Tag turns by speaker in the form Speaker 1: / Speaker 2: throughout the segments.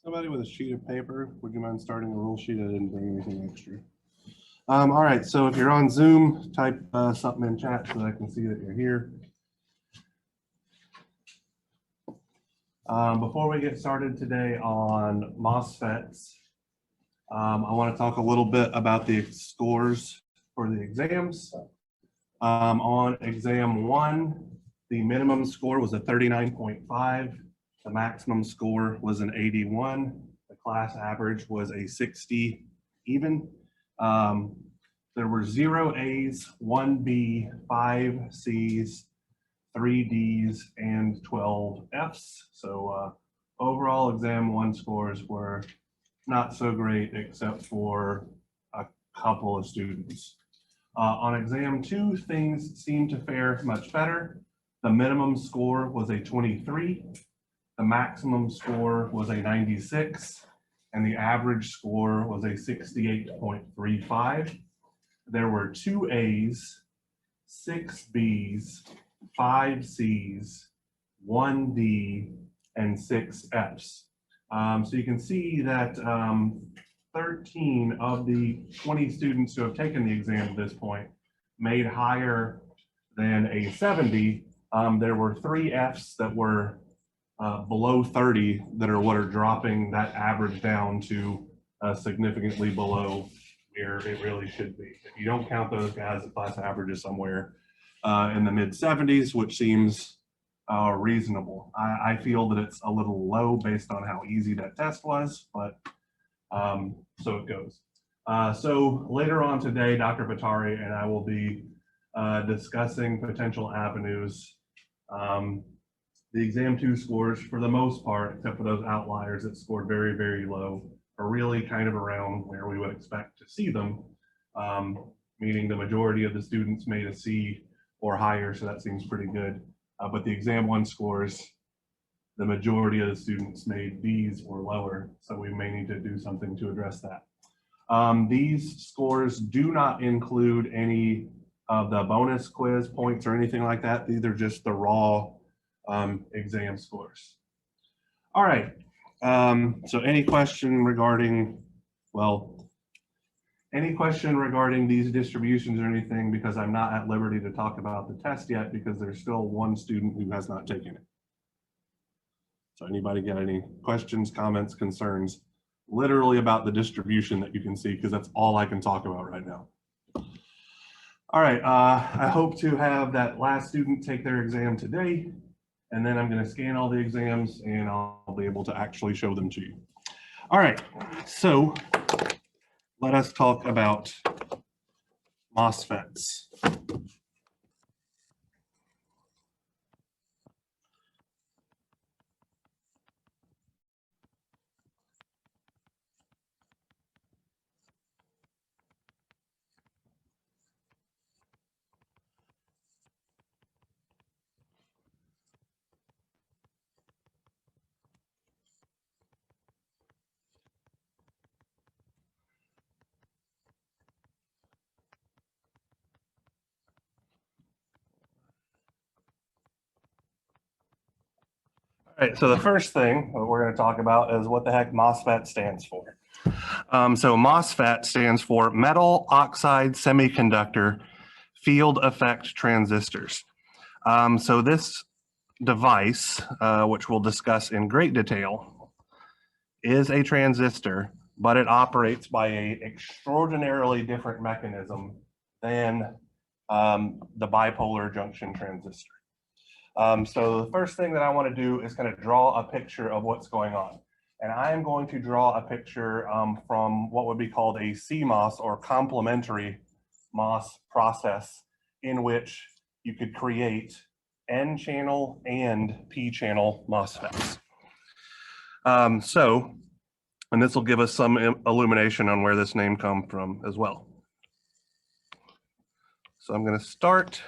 Speaker 1: Somebody with a sheet of paper, would you mind starting a rule sheet? I didn't bring anything extra. All right, so if you're on Zoom, type something in chat so that I can see that you're here. Before we get started today on Mosfets, I want to talk a little bit about the scores for the exams. On exam 1, the minimum score was a 39.5. The maximum score was an 81. The class average was a 60 even. There were 0 A's, 1 B, 5 C's, 3 D's, and 12 F's. So overall exam 1 scores were not so great except for a couple of students. On exam 2, things seemed to fare much better. The minimum score was a 23. The maximum score was a 96, and the average score was a 68.35. There were 2 A's, 6 B's, 5 C's, 1 D, and 6 F's. So you can see that 13 of the 20 students who have taken the exam at this point made higher than a 70. There were 3 F's that were below 30 that are what are dropping that average down to significantly below where it really should be. If you don't count those guys, the class average is somewhere in the mid 70s, which seems reasonable. I feel that it's a little low based on how easy that test was, but so it goes. So later on today, Dr. Batari and I will be discussing potential avenues. The exam 2 scores, for the most part, except for those outliers that scored very, very low, are really kind of around where we would expect to see them, meaning the majority of the students made a C or higher, so that seems pretty good. But the exam 1 scores, the majority of the students made B's or lower, so we may need to do something to address that. These scores do not include any of the bonus quiz points or anything like that. These are just the raw exam scores. All right, so any question regarding these distributions or anything, because I'm not at liberty to talk about the test yet because there's still 1 student who has not taken it. So anybody got any questions, comments, concerns, literally about the distribution that you can see, because that's all I can talk about right now. All right, I hope to have that last student take their exam today, and then I'm going to scan all the exams and I'll be able to actually show them to you. All right, so let us talk about Mosfets. All right, so the first thing that we're going to talk about is what the heck Mosfet stands for. So Mosfet stands for Metal Oxide Semiconductor Field Effect Transistors. So this device, which we'll discuss in great detail, is a transistor, but it operates by an extraordinarily different mechanism than the bipolar junction transistor. So the first thing that I want to do is kind of draw a picture of what's going on. And I am going to draw a picture from what would be called a CMOS or complementary MOS process, in which you could create N-channel and P-channel MOSFETs. And this will give us some illumination on where this name comes from as well. So I'm going to start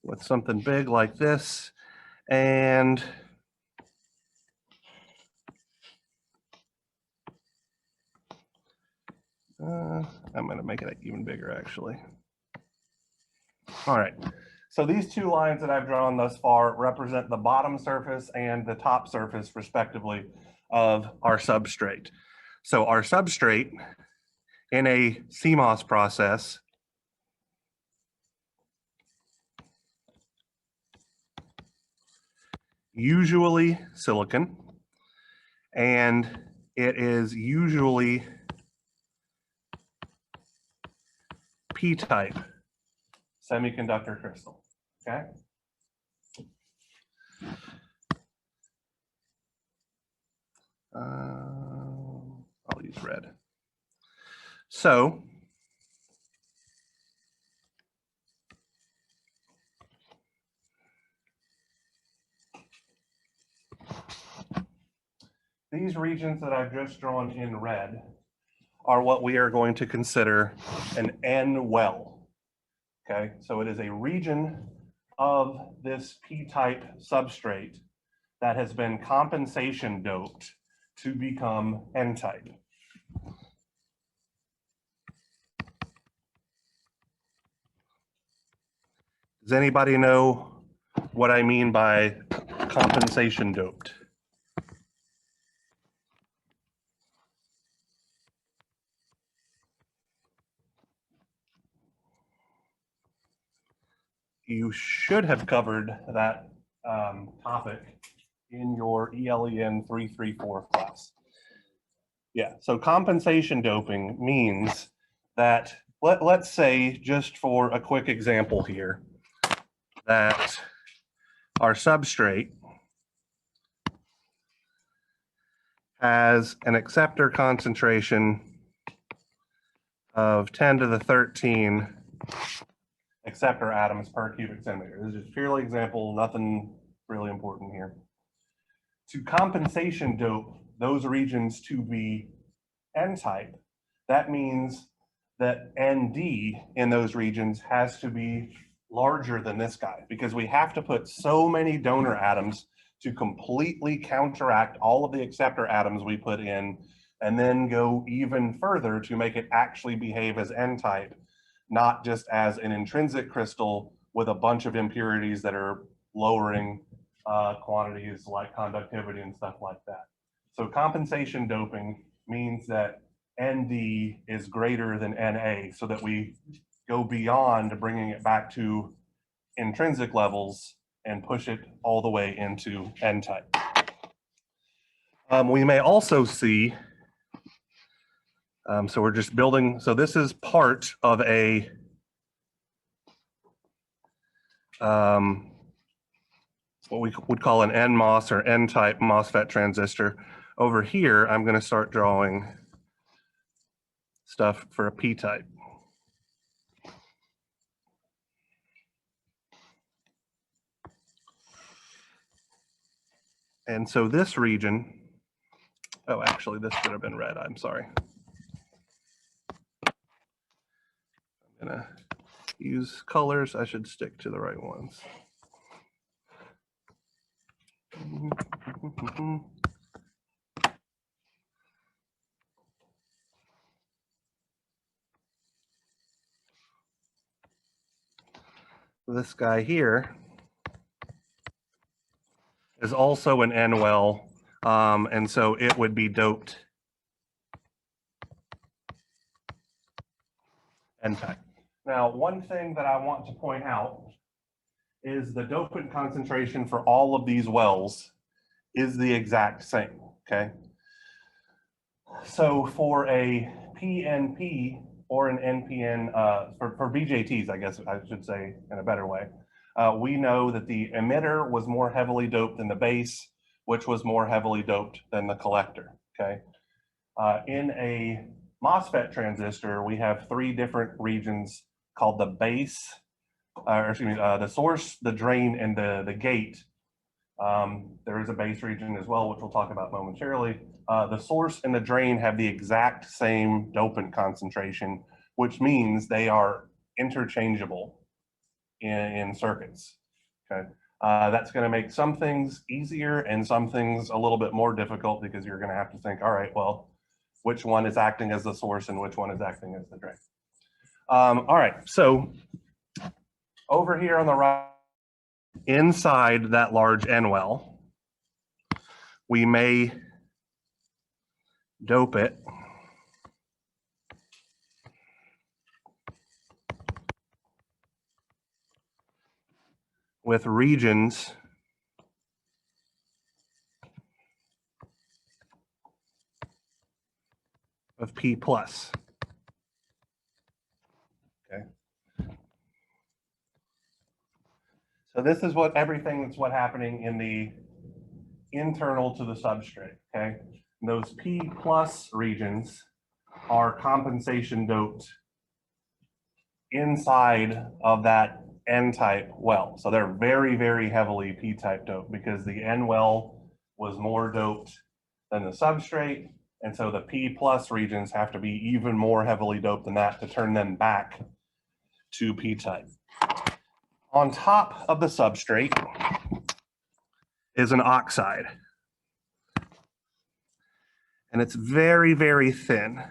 Speaker 1: with something big like this, and I'm going to make it even bigger actually. All right, So these two lines that I've drawn thus far represent the bottom surface and the top surface, respectively, of our substrate. So our substrate in a CMOS process usually silicon, and it is usually P-type semiconductor crystal, okay? I'll use red. So these regions that I've just drawn in red are what we are going to consider an N-well. Okay, so it is a region of this P-type substrate that has been compensation doped to become N-type. Does anybody know what I mean by compensation doped? You should have covered that topic in your ELEN 334 class. Yeah, so compensation doping means that, let's say, just for a quick example here, that our substrate has an acceptor concentration of 10 to the 13 acceptor atoms per cubic centimeter. This is just purely example, nothing really important here. To compensation dope those regions to be N-type, that means that ND in those regions has to be larger than this guy, because we have to put so many donor atoms to completely counteract all of the acceptor atoms we put in, and then go even further to make it actually behave as N-type, not just as an intrinsic crystal with a bunch of impurities that are lowering quantities like conductivity and stuff like that. So compensation doping means that ND is greater than NA, so that we go beyond bringing it back to intrinsic levels and push it all the way into N-type. We may also see, so we're just building, so this is part of a what we would call an Nmos or N-type Mosfet transistor. Over here, I'm going to start drawing stuff for a P-type. And so this region, oh, actually, this should have been red. I'm sorry. I'm going to use colors. I should stick to the right ones. This guy here is also an N-well, and so it would be doped N-type. Now, one thing that I want to point out is the dopant concentration for all of these wells is the exact same, okay? So for a PNP or an NPN, for BJTs, I guess I should say in a better way, we know that the emitter was more heavily doped than the base, which was more heavily doped than the collector, okay? In a Mosfet transistor, we have three different regions called the base, the source, the drain, and the gate. There is a base region as well, which we'll talk about momentarily. The source and the drain have the exact same dopant concentration, which means they are interchangeable in circuits, okay? That's going to make some things easier and some things a little bit more difficult, because you're going to have to think, all right, well, which one is acting as the source and which one is acting as the drain? All right, so over here on the right, inside that large N well, we may dope it with regions of P plus. Okay. So this is what what's happening in the internal to the substrate. Okay. And those P plus regions are compensation doped inside of that N-type well. So they're very, very heavily P-type doped because the N well was more doped than the substrate. And so the P plus regions have to be even more heavily doped than that to turn them back to P-type. On top of the substrate is an oxide. And it's very, very thin.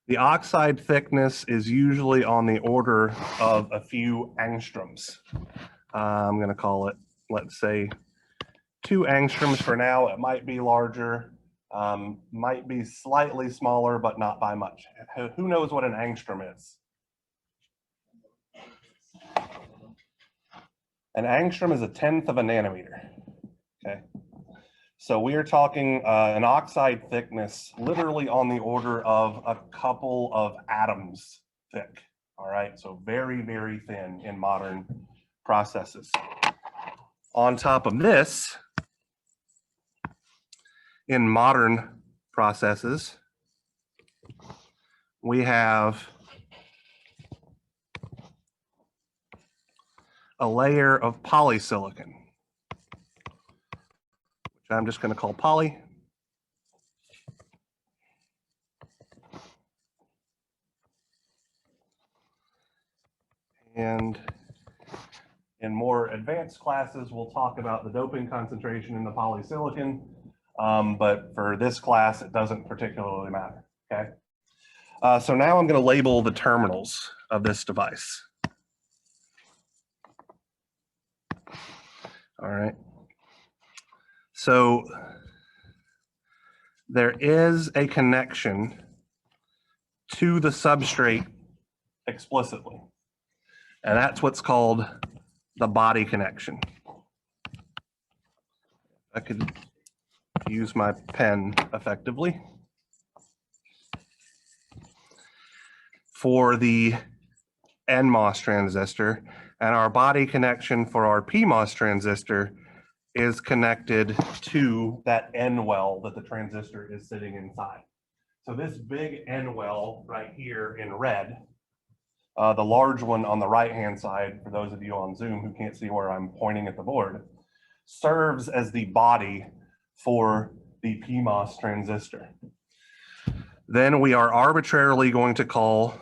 Speaker 1: The oxide thickness is usually on the order of a few angstroms. I'm going to call it, let's say, 2 angstroms for now. It might be larger, might be slightly smaller, but not by much. Who knows what an angstrom is? An angstrom is 1/10 of a nanometer. Okay. So we are talking an oxide thickness literally on the order of a couple of atoms thick. All right, so very, very thin in modern processes. On top of this, in modern processes, we have a layer of polysilicon, which I'm just going to call poly. And in more advanced classes, we'll talk about the doping concentration in the polysilicon, but for this class, it doesn't particularly matter, okay? So now I'm going to label the terminals of this device. All right. So there is a connection to the substrate explicitly, and that's what's called the body connection. I could use my pen effectively. For the Nmos transistor, and our body connection for our Pmos transistor is connected to that N well that the transistor is sitting inside. So this big N well right here in red, the large one on the right-hand side, for those of you on Zoom who can't see where I'm pointing at the board, serves as the body for the Pmos transistor. Then we are arbitrarily going to call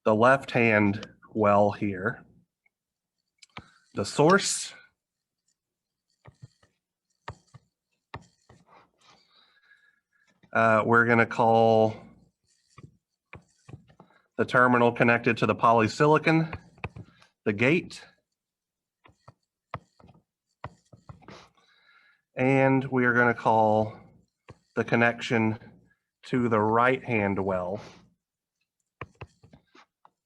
Speaker 1: the left-hand well here the source. We're going to call the terminal connected to the polysilicon the gate. And we are going to call the connection to the right-hand well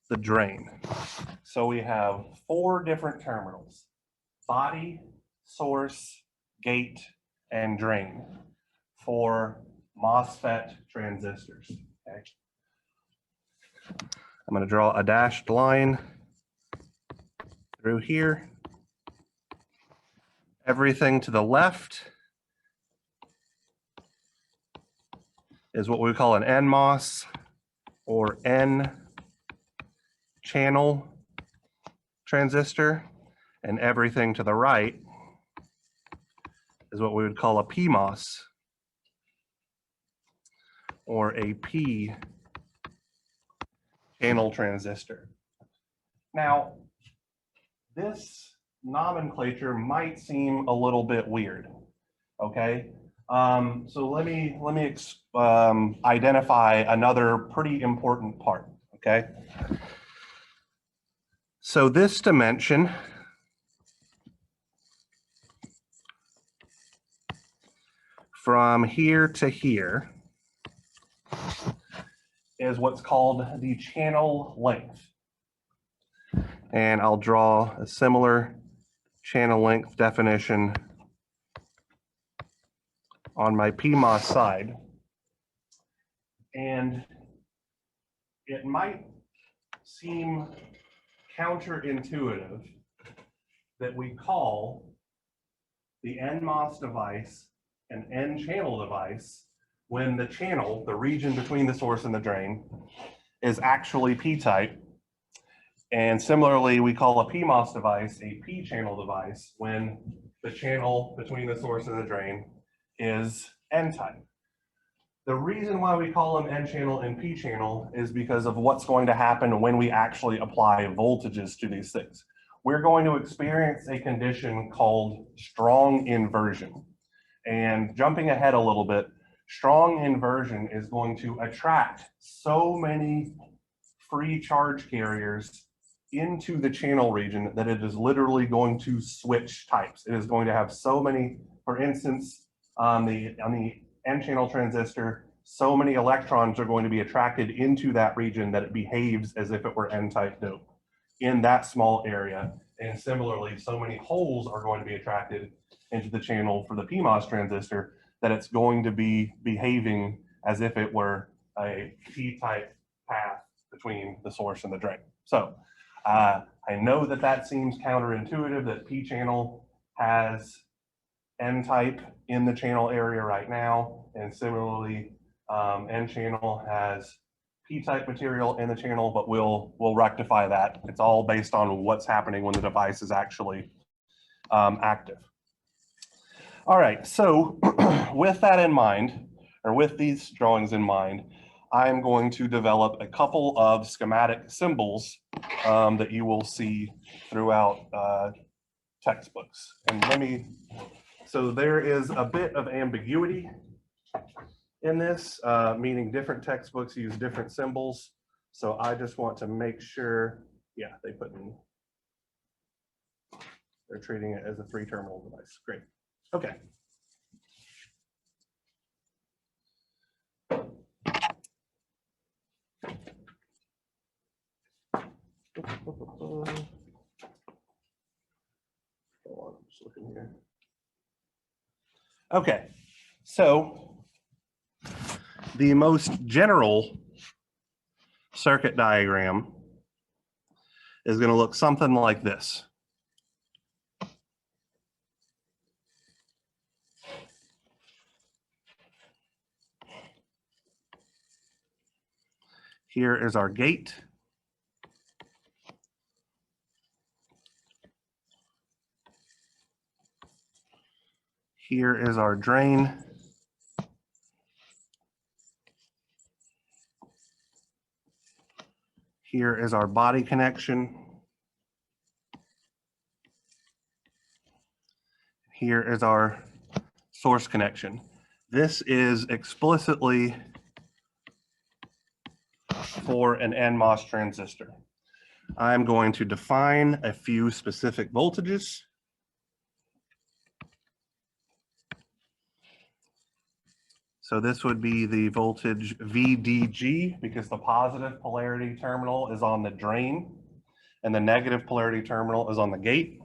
Speaker 1: the drain. So we have 4 different terminals: body, source, gate, and drain for Mosfet transistors. Okay. I'm going to draw a dashed line through here. Everything to the left is what we call an Nmos or N channel transistor, and everything to the right is what we would call a Pmos or a P channel transistor. Now, this nomenclature might seem a little bit weird, okay? So let me identify another pretty important part, okay? So this dimension from here to here is what's called the channel length. And I'll draw a similar channel length definition on my Pmos side. And it might seem counterintuitive that we call the Nmos device an N-channel device when the channel, the region between the source and the drain, is actually P-type. And similarly, we call a Pmos device a P-channel device when the channel between the source and the drain is N-type. The reason why we call them N-channel and P-channel is because of what's going to happen when we actually apply voltages to these things. We're going to experience a condition called strong inversion. And jumping ahead a little bit, strong inversion is going to attract so many free charge carriers into the channel region that it is literally going to switch types. It is going to have so many, for instance, on the N-channel transistor, so many electrons are going to be attracted into that region that it behaves as if it were N-type dope in that small area. And similarly, so many holes are going to be attracted into the channel for the Pmos transistor that it's going to be behaving as if it were a P-type path between the source and the drain. So I know that that seems counterintuitive, that P-channel has N-type in the channel area right now, and similarly, N-channel has P-type material in the channel, but we'll rectify that. It's all based on what's happening when the device is actually active. All right, so with that in mind, or with these drawings in mind, I'm going to develop a couple of schematic symbols that you will see throughout textbooks. And so there is a bit of ambiguity in this, meaning different textbooks use different symbols. So I just want to make sure, yeah, they're treating it as a 3-terminal device. Great. Okay. Hold on, I'm just looking here. Okay, so the most general circuit diagram is going to look something like this. Here is our gate. Here is our drain. Here is our body connection. Here is our source connection. This is explicitly for an Nmos transistor. I'm going to define a few specific voltages. So this would be the voltage VDG because the positive polarity terminal is on the drain and the negative polarity terminal is on the gate.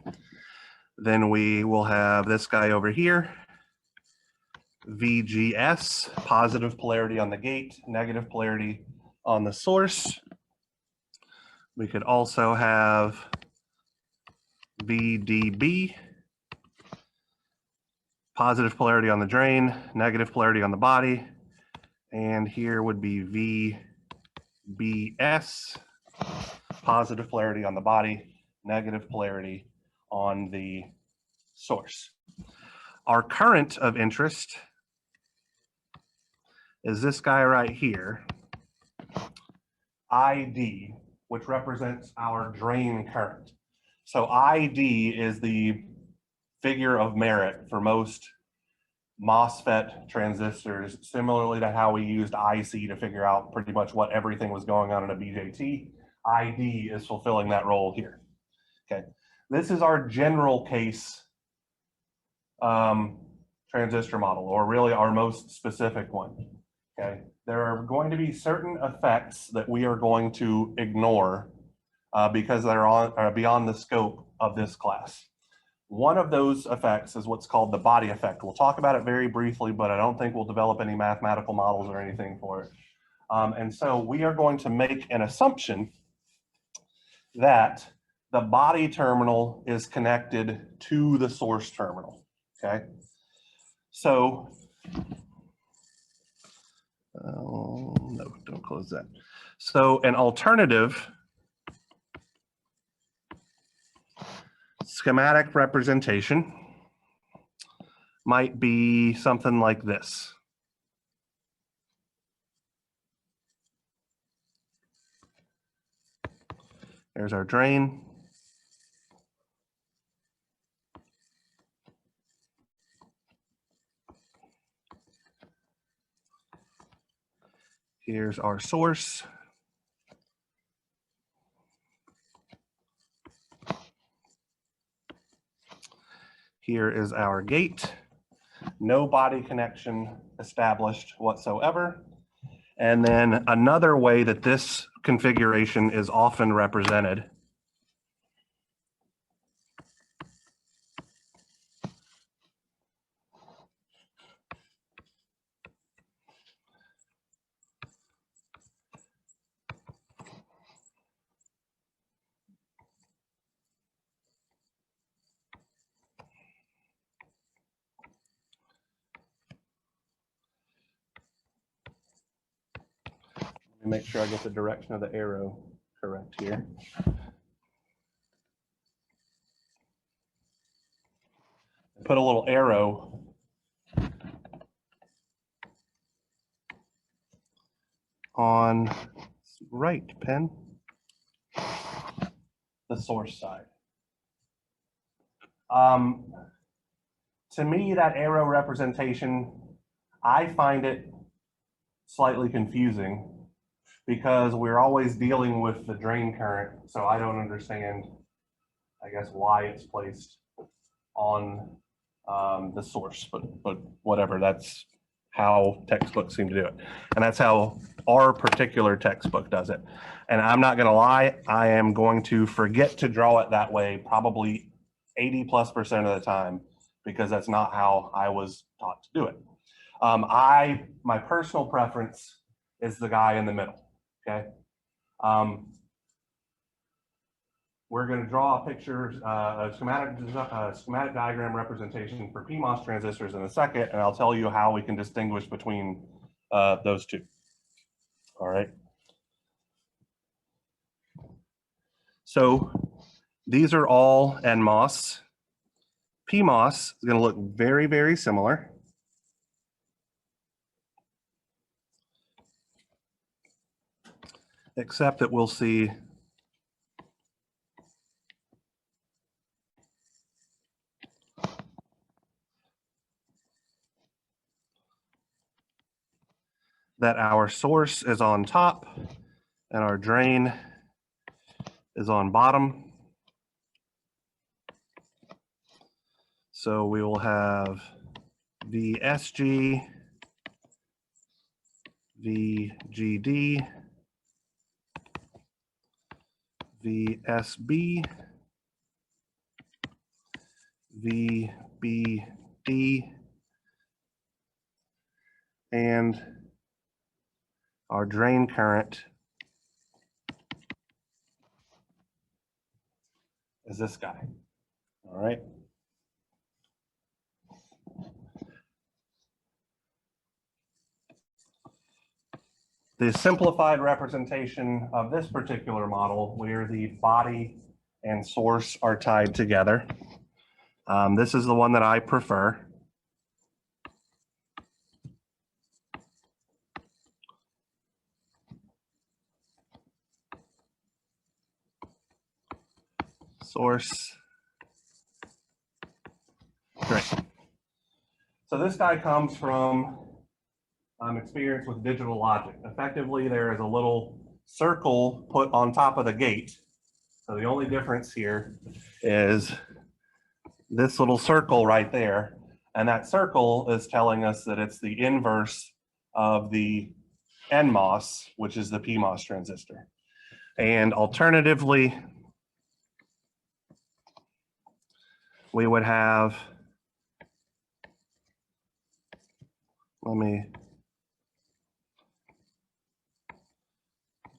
Speaker 1: Then we will have this guy over here, VGS, positive polarity on the gate, negative polarity on the source. We could also have VDB, positive polarity on the drain, negative polarity on the body. And here would be VBS, positive polarity on the body, negative polarity on the source. Our current of interest is this guy right here. ID, which represents our drain current. So ID is the figure of merit for most Mosfet transistors, similarly to how we used IC to figure out pretty much what everything was going on in a BJT. ID is fulfilling that role here. Okay, this is our general case transistor model, or really our most specific one. Okay, there are going to be certain effects that we are going to ignore because they're beyond the scope of this class. One of those effects is what's called the body effect. We'll talk about it very briefly, but I don't think we'll develop any mathematical models or anything for it. And so we are going to make an assumption that the body terminal is connected to the source terminal, okay? So, no, don't close that. So an alternative schematic representation might be something like this. There's our drain. Here's our source. Here is our gate. No body connection established whatsoever. And then another way that this configuration is often represented Let me make sure I get the direction of the arrow correct here. Put a little arrow on right pen, the source side. To me, that arrow representation, I find it slightly confusing because we're always dealing with the drain current, so I don't understand, I guess, why it's placed on the source, but whatever, that's how textbooks seem to do it. And that's how our particular textbook does it. And I'm not gonna lie, I am going to forget to draw it that way probably 80+% of the time, because that's not how I was taught to do it. My personal preference is the guy in the middle, okay? We're going to draw a picture, a schematic diagram representation for Pmos transistors in a second, and I'll tell you how we can distinguish between those two. All right. So these are all Nmos. Pmos is going to look very, very similar. Except that we'll see that our source is on top and our drain is on bottom. So we will have VSG, VGD, VSB, VBD, and our drain current is this guy. All right. The simplified representation of this particular model, where the body and source are tied together. This is the one that I prefer. source, drain. So this guy comes from experience with digital logic. Effectively, there is a little circle put on top of the gate. So the only difference here is this little circle right there. And that circle is telling us that it's the inverse of the Nmos, which is the Pmos transistor. And alternatively, we would have, let me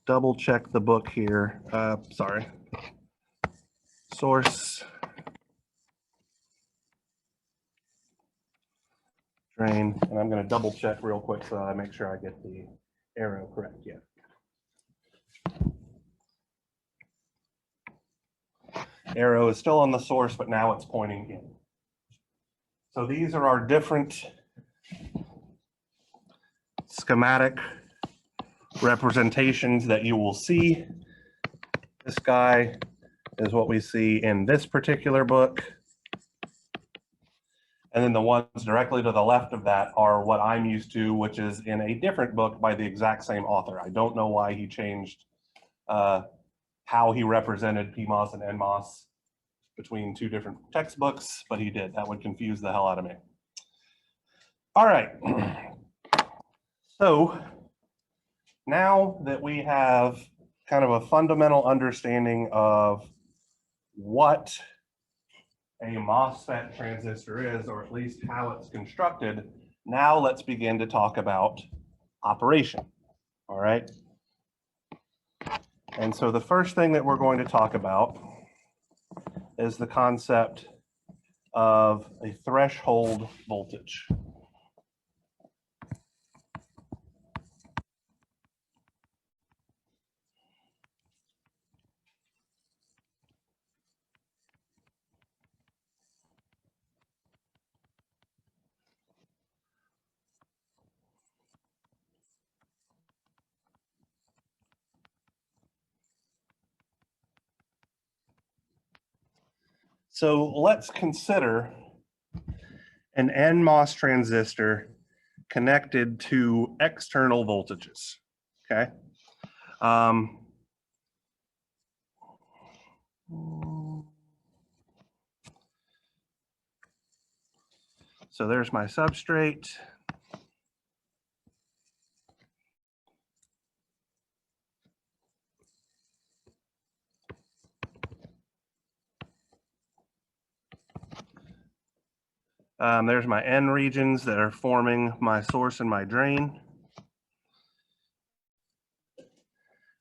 Speaker 1: double check the book here. Sorry. Source, drain, and I'm going to double check real quick so I make sure I get the arrow correct. Yeah. Arrow is still on the source, but now it's pointing in. So these are our different schematic representations that you will see. This guy is what we see in this particular book. And then the ones directly to the left of that are what I'm used to, which is in a different book by the exact same author. I don't know why he changed how he represented Pmos and Nmos between two different textbooks, but he did. That would confuse the hell out of me. All right. So now that we have kind of a fundamental understanding of what a Mosfet transistor is, or at least how it's constructed, now let's begin to talk about operation. All right. And so the first thing that we're going to talk about is the concept of a threshold voltage. So let's consider an Nmos transistor connected to external voltages, okay? So there's my substrate. There's my N regions that are forming my source and my drain.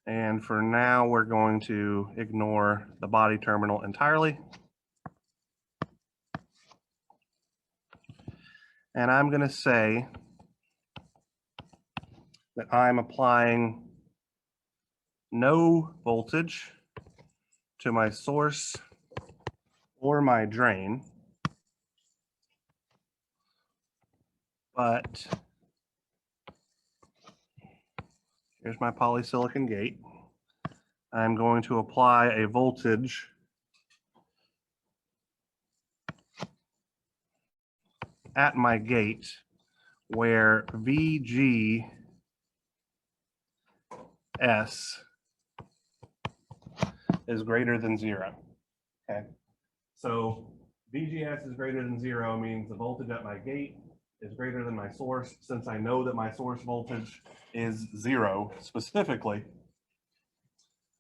Speaker 1: And for now, we're going to ignore the body terminal entirely. And I'm going to say that I'm applying no voltage to my source or my drain, but here's my polysilicon gate. I'm going to apply a voltage at my gate where VGS is greater than 0. Okay, so VGS is greater than 0 means the voltage at my gate is greater than my source. Since I know that my source voltage is 0 specifically,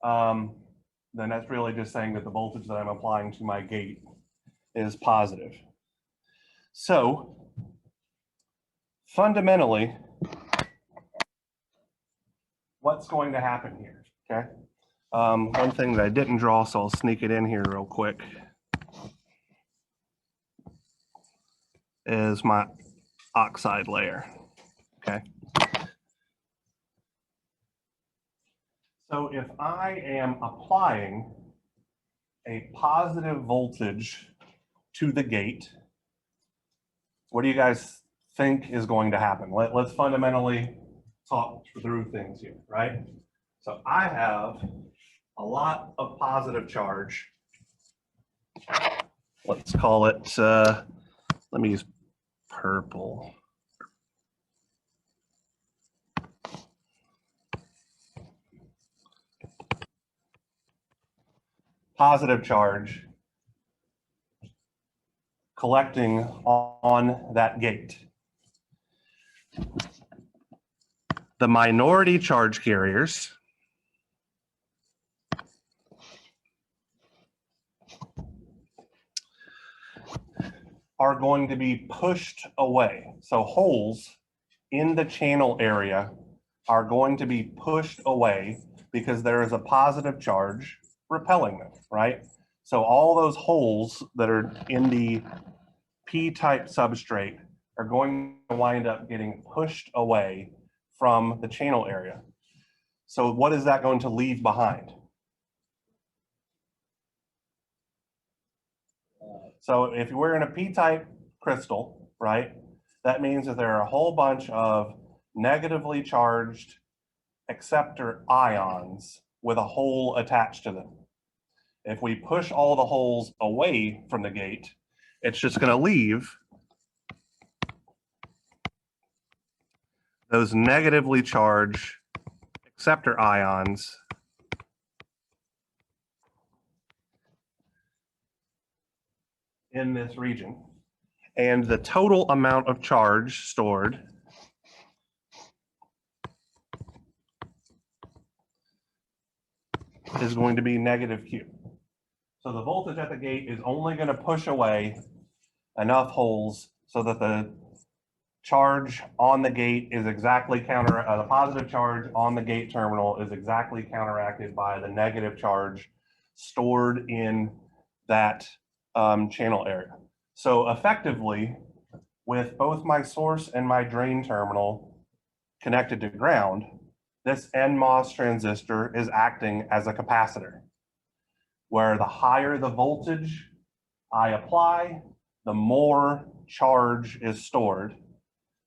Speaker 1: then that's really just saying that the voltage that I'm applying to my gate is positive. So fundamentally, what's going to happen here, okay? One thing that I didn't draw, so I'll sneak it in here real quick, is my oxide layer, okay? So if I am applying a positive voltage to the gate, what do you guys think is going to happen? Let's fundamentally talk through things here, right? So I have a lot of positive charge let's call it, let me use purple. Positive charge collecting on that gate. The minority charge carriers are going to be pushed away. So holes in the channel area are going to be pushed away because there is a positive charge repelling them, right? So all those holes that are in the P-type substrate are going to wind up getting pushed away from the channel area. So what is that going to leave behind? So if you're in a P-type crystal, right, that means that there are a whole bunch of negatively charged acceptor ions with a hole attached to them. If we push all the holes away from the gate, it's just going to leave those negatively charged acceptor ions in this region. And the total amount of charge stored is going to be negative Q. So the voltage at the gate is only going to push away enough holes so that the charge on the gate is exactly the positive charge on the gate terminal is exactly counteracted by the negative charge stored in that channel area. So effectively, with both my source and my drain terminal connected to ground, this Nmos transistor is acting as a capacitor, where the higher the voltage I apply, the more charge is stored,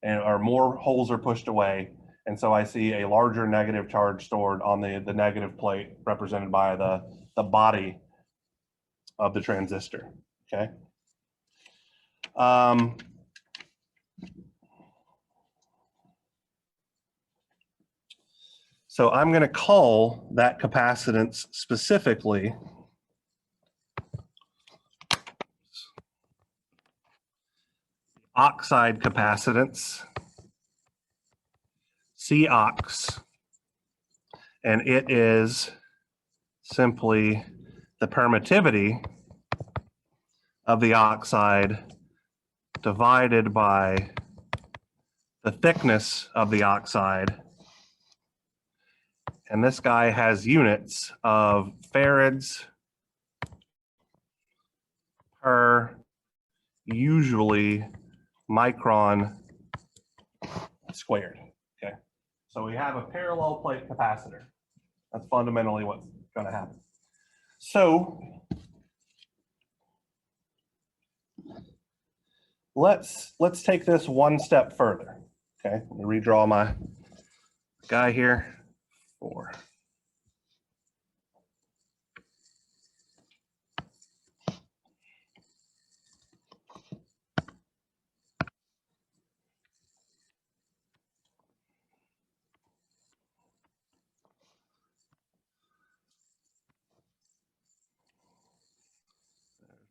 Speaker 1: or more holes are pushed away. And so I see a larger negative charge stored on the negative plate represented by the body of the transistor, okay? So I'm going to call that capacitance specifically oxide capacitance, Cox, and it is simply the permittivity of the oxide divided by the thickness of the oxide. And this guy has units of farads per usually micron squared, okay? So we have a parallel plate capacitor. That's fundamentally what's going to happen. So let's take this one step further, okay? Let me redraw my guy here. 4.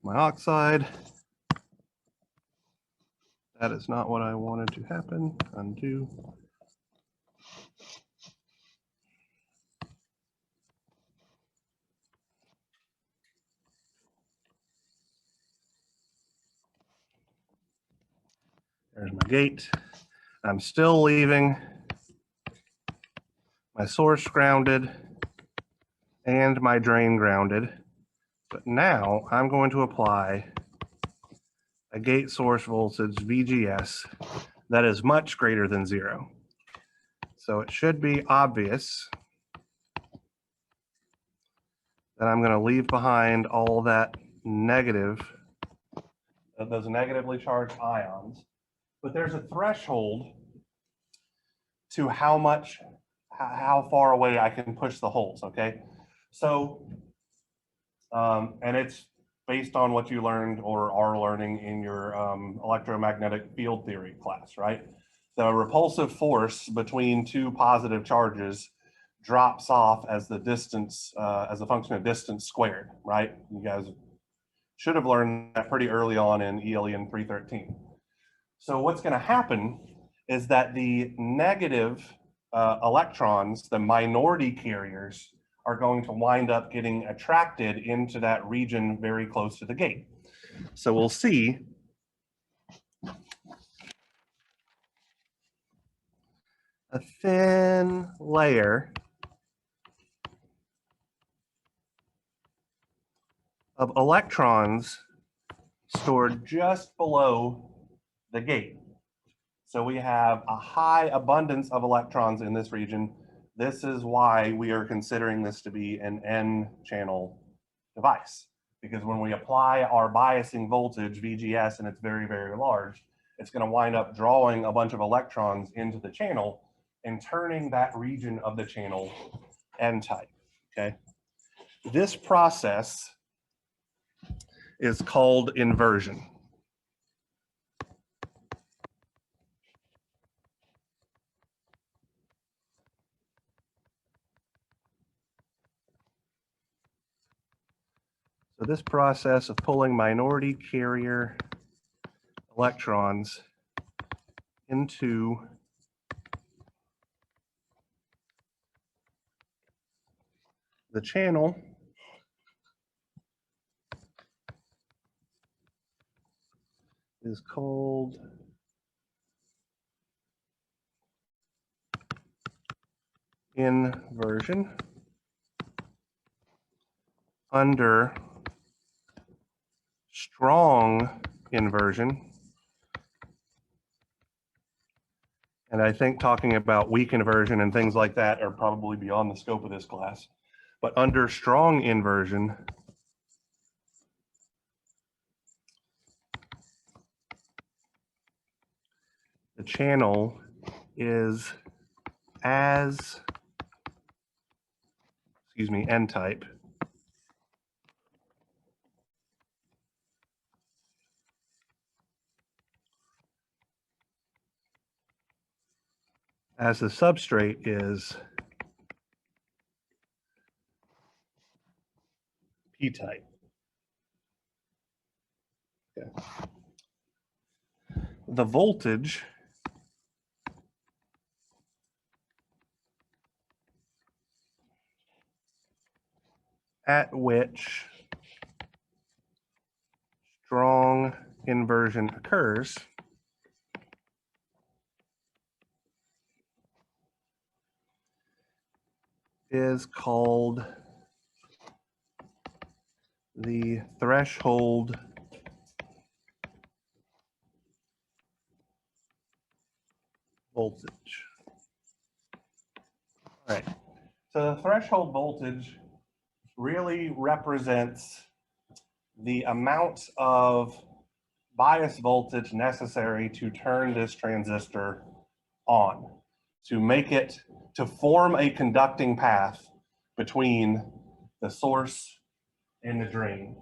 Speaker 1: My oxide. That is not what I wanted to happen. Undo. There's my gate. I'm still leaving my source grounded and my drain grounded. But now I'm going to apply a gate source voltage VGS that is much greater than 0. So it should be obvious that I'm going to leave behind all that those negatively charged ions. But there's a threshold to how far away I can push the holes, okay? So, and it's based on what you learned or are learning in your electromagnetic field theory class, right? The repulsive force between two positive charges drops off as the distance, as a function of distance squared, right? You guys should have learned that pretty early on in ELEN 313. So what's going to happen is that the negative electrons, the minority carriers, are going to wind up getting attracted into that region very close to the gate. So we'll see a thin layer of electrons stored just below the gate. So we have a high abundance of electrons in this region. This is why we are considering this to be an N-channel device. Because when we apply our biasing voltage, VGS, and it's very, very large, it's going to wind up drawing a bunch of electrons into the channel and turning that region of the channel N-type, okay? This process is called inversion. So this process of pulling minority carrier electrons into the channel is called inversion. Under strong inversion, and I think talking about weak inversion and things like that are probably beyond the scope of this class, but under strong inversion, the channel is as, N-type. As the substrate is P-type. Okay. The voltage at which strong inversion occurs is called the threshold voltage. All right, so the threshold voltage really represents the amount of bias voltage necessary to turn this transistor on, to make it, to form a conducting path between the source and the drain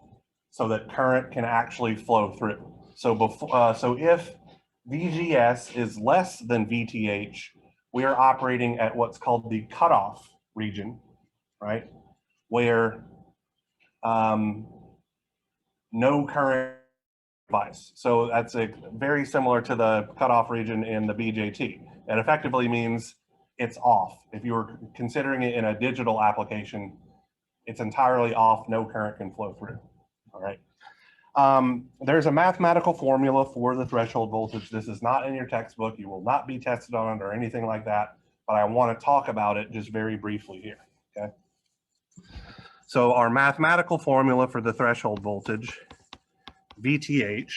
Speaker 1: so that current can actually flow through. So so if VGS is less than VTH, we are operating at what's called the cutoff region, right? Where no current device. So that's very similar to the cutoff region in the BJT. It effectively means it's off. If you were considering it in a digital application, it's entirely off, no current can flow through, all right? There's a mathematical formula for the threshold voltage. This is not in your textbook. You will not be tested on it or anything like that, but I want to talk about it just very briefly here, okay? So our mathematical formula for the threshold voltage, VTH,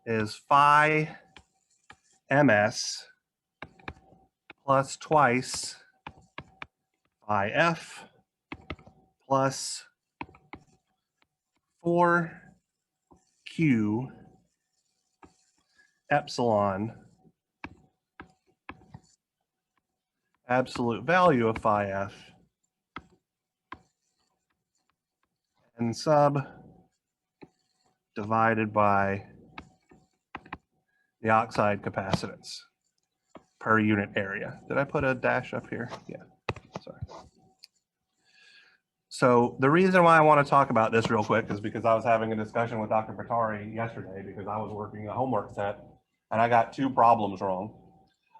Speaker 1: is phi ms plus twice phi f plus 4q epsilon absolute value of phi f N sub divided by the oxide capacitance per unit area. Did I put a dash up here? Yeah, sorry. So the reason why I want to talk about this real quick is because I was having a discussion with Dr. Patari yesterday because I was working a homework set and I got 2 problems wrong.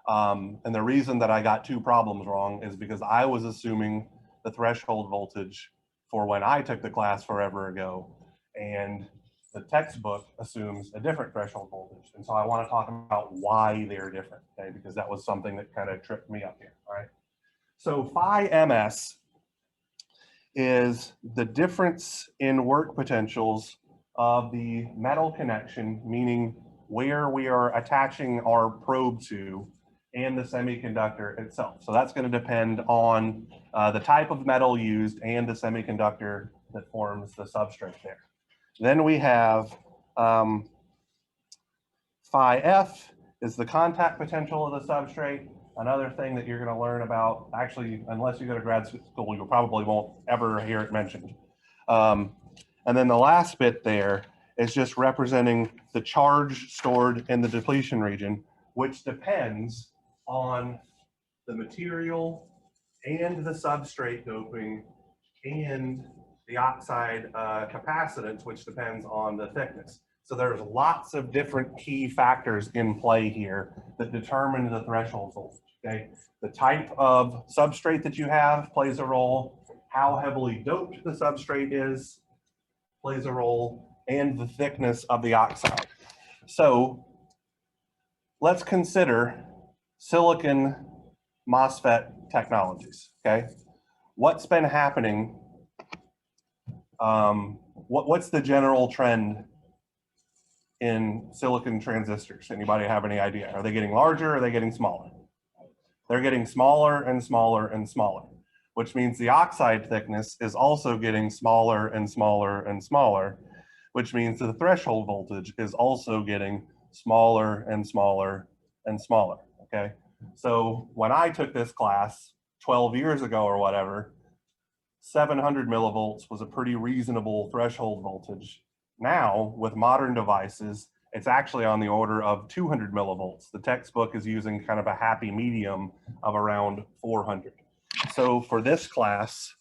Speaker 1: And the reason that I got 2 problems wrong is because I was assuming the threshold voltage for when I took the class forever ago, and the textbook assumes a different threshold voltage. And so I want to talk about why they're different, okay? Because that was something that kind of tripped me up here, all right? So phi ms is the difference in work potentials of the metal connection, meaning where we are attaching our probe to, and the semiconductor itself. So that's going to depend on the type of metal used and the semiconductor that forms the substrate there. Then we have phi f is the contact potential of the substrate. Another thing that you're going to learn about, actually, unless you go to grad school, you probably won't ever hear it mentioned. And then the last bit there is just representing the charge stored in the depletion region, which depends on the material and the substrate doping and the oxide capacitance, which depends on the thickness. So there's lots of different key factors in play here that determine the threshold voltage, okay? The type of substrate that you have plays a role, how heavily doped the substrate is plays a role, and the thickness of the oxide. So let's consider silicon MOSFET technologies, okay? What's been happening? What's the general trend in silicon transistors? Anybody have any idea? Are they getting larger or are they getting smaller? They're getting smaller and smaller and smaller, which means the oxide thickness is also getting smaller and smaller and smaller, which means the threshold voltage is also getting smaller and smaller and smaller, okay? So when I took this class 12 years ago or whatever, 700 millivolts was a pretty reasonable threshold voltage. Now, with modern devices, it's actually on the order of 200 millivolts. The textbook is using kind of a happy medium of around 400. So for this class,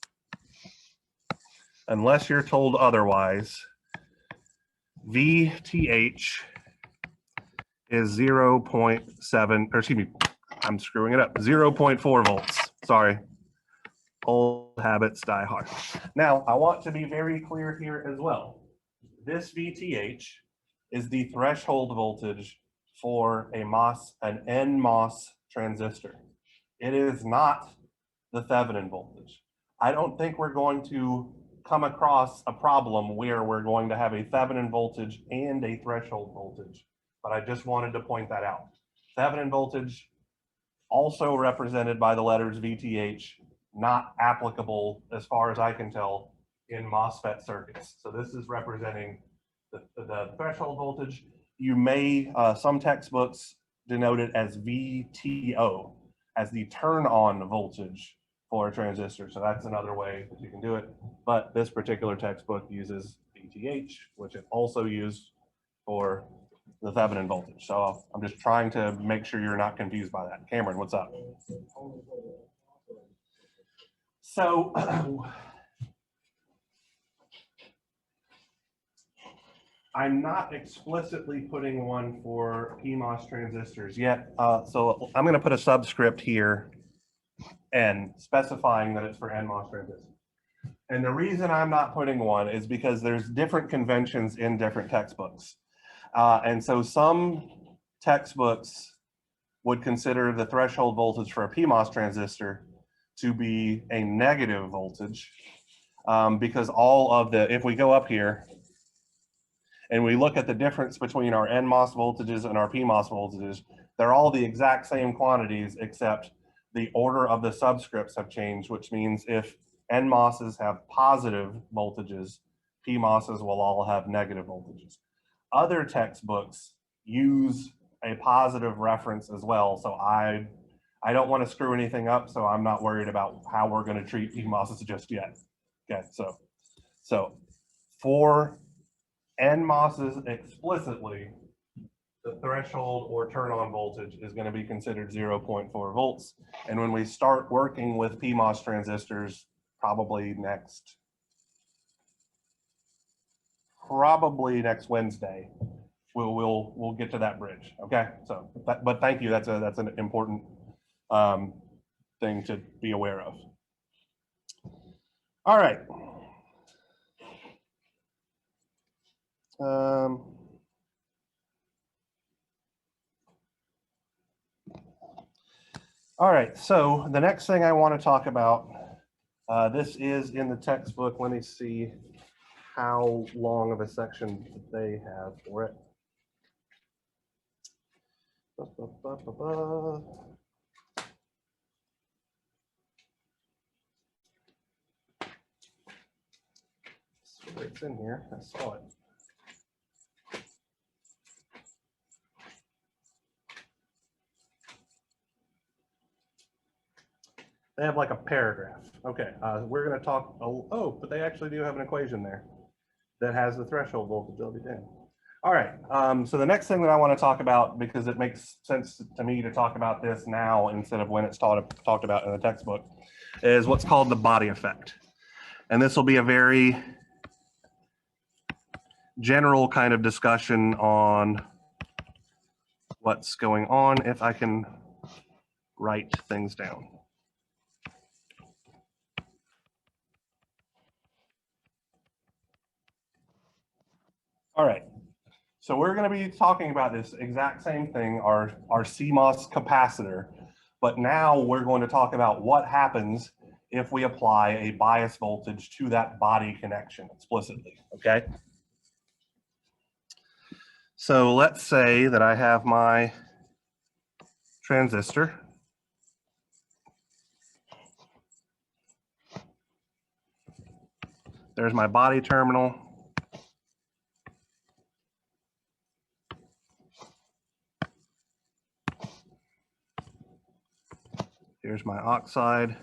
Speaker 1: unless you're told otherwise, VTH is 0.7, or excuse me, I'm screwing it up, 0.4 volts, sorry. Old habits die hard. Now, I want to be very clear here as well. This VTH is the threshold voltage for a MOS, an Nmos transistor. It is not the Thevenin voltage. I don't think we're going to come across a problem where we're going to have a Thevenin voltage and a threshold voltage, but I just wanted to point that out. Thevenin voltage, also represented by the letters VTH, not applicable as far as I can tell in MOSFET circuits. So this is representing the threshold voltage. You may, some textbooks denote it as VTO, as the turn on voltage for a transistor. So that's another way that you can do it. But this particular textbook uses VTH, which it also used for the Thevenin voltage. So I'm just trying to make sure you're not confused by that. Cameron, what's up? So I'm not explicitly putting one for Pmos transistors yet. So I'm going to put a subscript here and specifying that it's for Nmos transistors. And the reason I'm not putting one is because there's different conventions in different textbooks. And so some textbooks would consider the threshold voltage for a Pmos transistor to be a negative voltage because all of the, if we go up here and we look at the difference between our Nmos voltages and our Pmos voltages, they're all the exact same quantities except the order of the subscripts have changed, which means if Nmoses have positive voltages, Pmoses will all have negative voltages. Other textbooks use a positive reference as well, so I don't want to screw anything up, so I'm not worried about how we're going to treat Pmoses just yet. Okay, so For Nmos's explicitly, the threshold or turn on voltage is going to be considered 0.4 volts. And when we start working with Pmos transistors, probably next Wednesday, we'll get to that bridge. Okay, so but thank you. That's an important thing to be aware of. All right. All right, so the next thing I want to talk about, this is in the textbook. Let me see how long of a section they have for it. It's in here, I saw it. They have like a paragraph. Okay, we're going to talk. Oh, but they actually do have an equation there that has the threshold voltage LV10. All right, so the next thing that I want to talk about, because it makes sense to me to talk about this now instead of when it's talked about in the textbook, is what's called the body effect. And this will be a very general kind of discussion on what's going on, if I can write things down. All right, so we're going to be talking about this exact same thing, our CMOS capacitor, but now we're going to talk about what happens if we apply a bias voltage to that body connection explicitly, okay? So let's say that I have my transistor. There's my body terminal. Here's my oxide.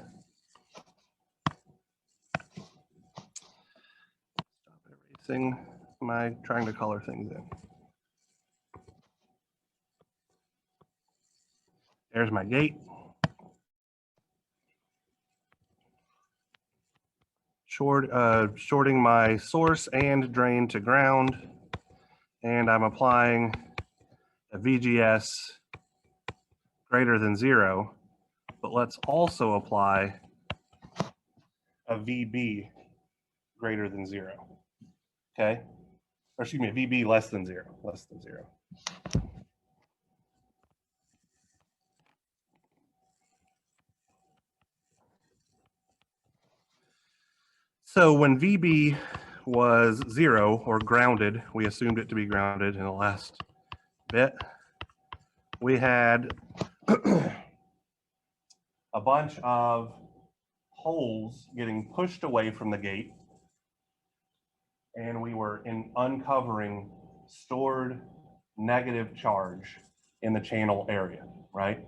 Speaker 1: Stop erasing. Am I trying to color things in? There's my gate. Shorting my source and drain to ground. And I'm applying a VGS greater than 0. But let's also apply a VB greater than 0. Okay? Or excuse me, VB less than 0. Less than 0. So when VB was 0 or grounded, we assumed it to be grounded in the last bit, we had a bunch of holes getting pushed away from the gate, and we were uncovering stored negative charge in the channel area, right?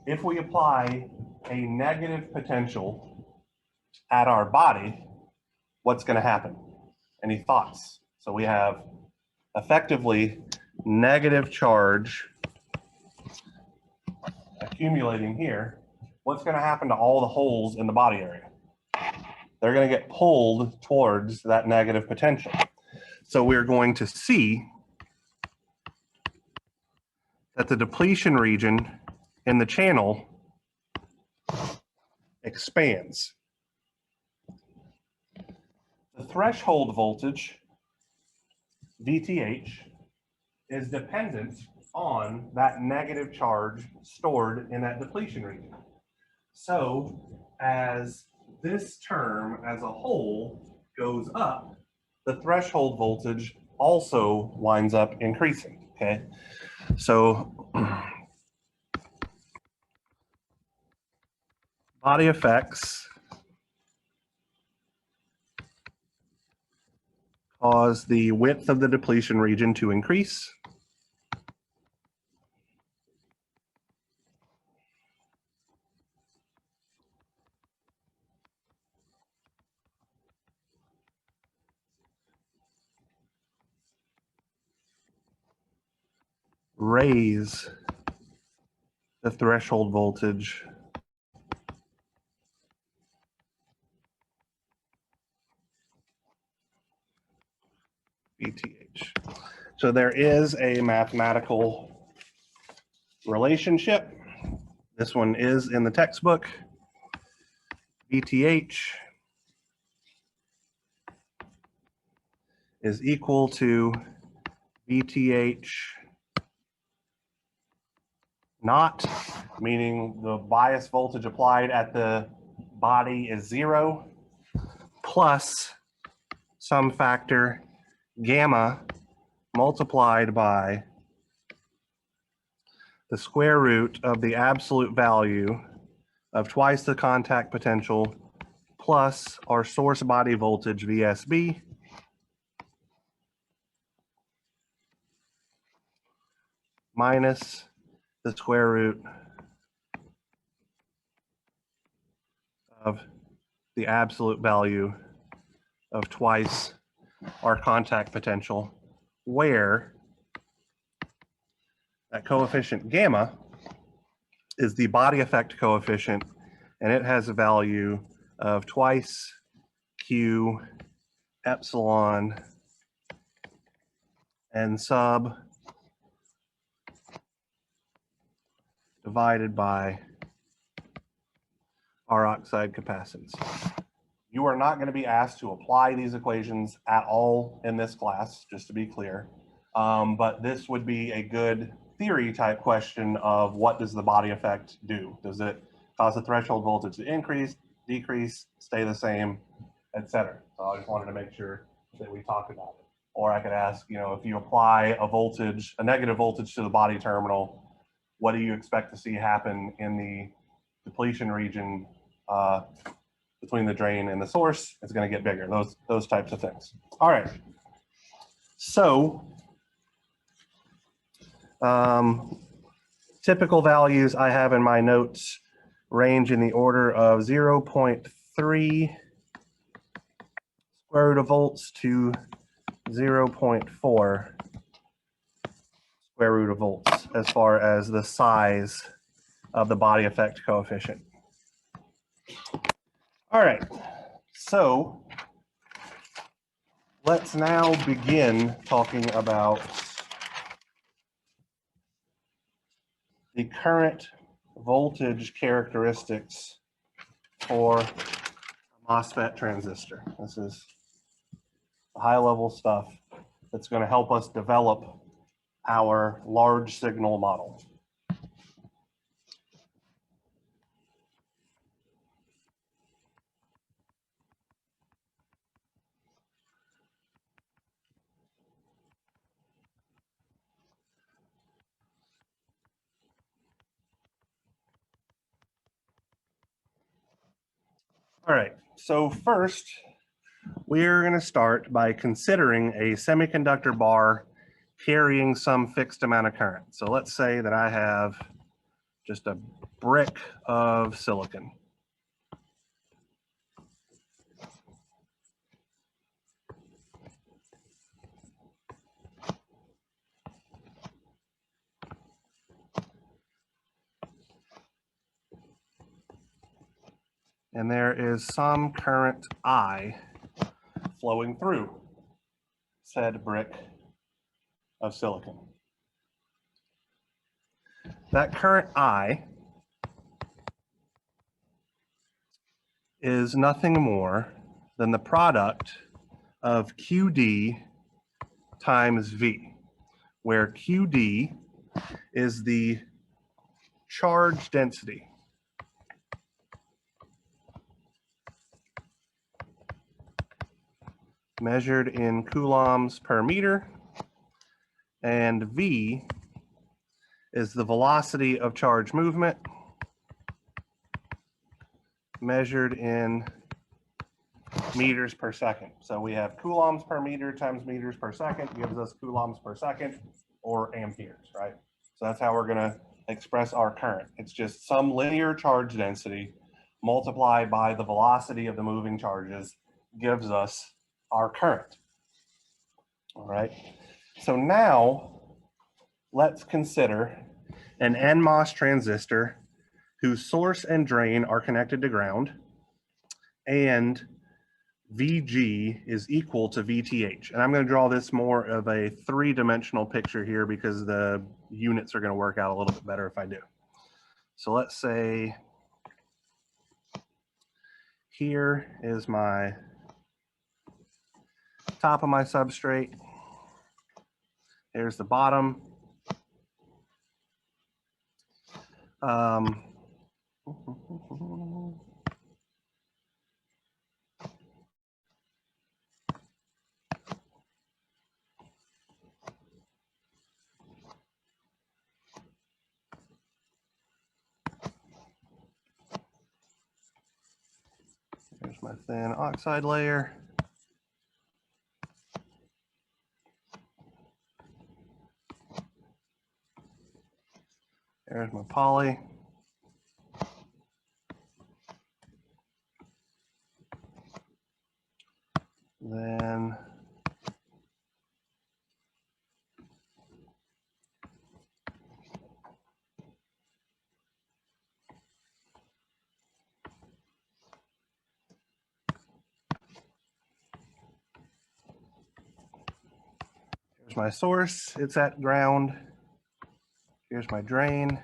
Speaker 1: If we apply a negative potential at our body, what's going to happen? Any thoughts? So we have effectively negative charge accumulating here. What's going to happen to all the holes in the body area? They're going to get pulled towards that negative potential. So we're going to see that the depletion region in the channel expands. The threshold voltage, VTH, is dependent on that negative charge stored in that depletion region. So as this term as a whole goes up, the threshold voltage also winds up increasing, okay? So body effects cause the width of the depletion region to increase. raise the threshold voltage VTH. So there is a mathematical relationship. This one is in the textbook. VTH is equal to VTH naught, meaning the bias voltage applied at the body is 0, plus some factor gamma multiplied by the square root of the absolute value of twice the contact potential plus our source body voltage VSB minus the square root of the absolute value of twice our contact potential, where that coefficient gamma is the body effect coefficient, and it has a value of twice Q epsilon n sub divided by our oxide capacitance. You are not going to be asked to apply these equations at all in this class, just to be clear. But this would be a good theory type question of what does the body effect do? Does it cause the threshold voltage to increase, decrease, stay the same, etc.? So I just wanted to make sure that we talked about it. Or I could ask, if you apply a voltage, a negative voltage to the body terminal, what do you expect to see happen in the depletion region between the drain and the source? It's going to get bigger, those types of things. All right. So typical values I have in my notes range in the order of 0.3 square root of volts to 0.4 square root of volts as far as the size of the body effect coefficient. All right, so let's now begin talking about the current voltage characteristics for a Mosfet transistor. This is high-level stuff that's going to help us develop our large signal model. All right, so first, we're going to start by considering a semiconductor bar carrying some fixed amount of current. So let's say that I have just a brick of silicon. And there is some current I flowing through said brick of silicon. That current I is nothing more than the product of QD times V, where QD is the charge density measured in coulombs per meter, and V is the velocity of charge movement measured in meters per second. So we have coulombs per meter times meters per second gives us coulombs per second, or amperes, right? So that's how we're going to express our current. It's just some linear charge density multiplied by the velocity of the moving charges gives us our current. All right. So now let's consider an Nmos transistor whose source and drain are connected to ground, and VG is equal to VTH. And I'm going to draw this more of a three-dimensional picture here because the units are going to work out a little bit better if I do. So let's say here is my top of my substrate. Here's the bottom. Here's my thin oxide layer. There's my poly. Then here's my source, it's at ground. Here's my drain,